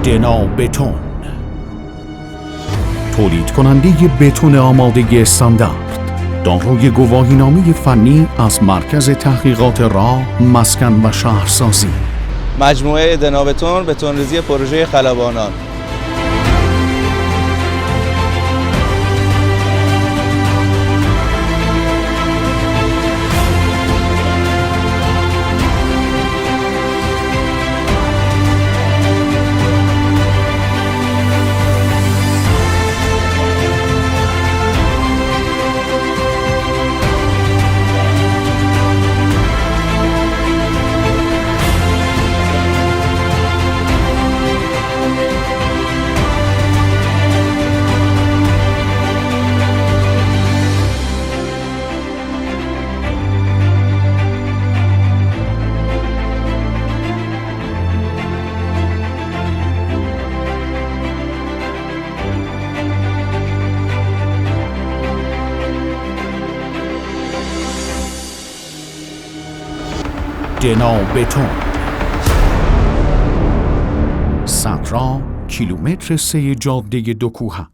دنا بتون، تولید کننده بتون آماده استاندارد، دارای گواهینامه فنی از مرکز تحقیقات راه، مسکن و شهرسازی. مجموعه دنا بتون، بتون‌ریزی پروژه خلبانان. دنا بتون، صدرا کیلومتر 3 جاده 2 کوه.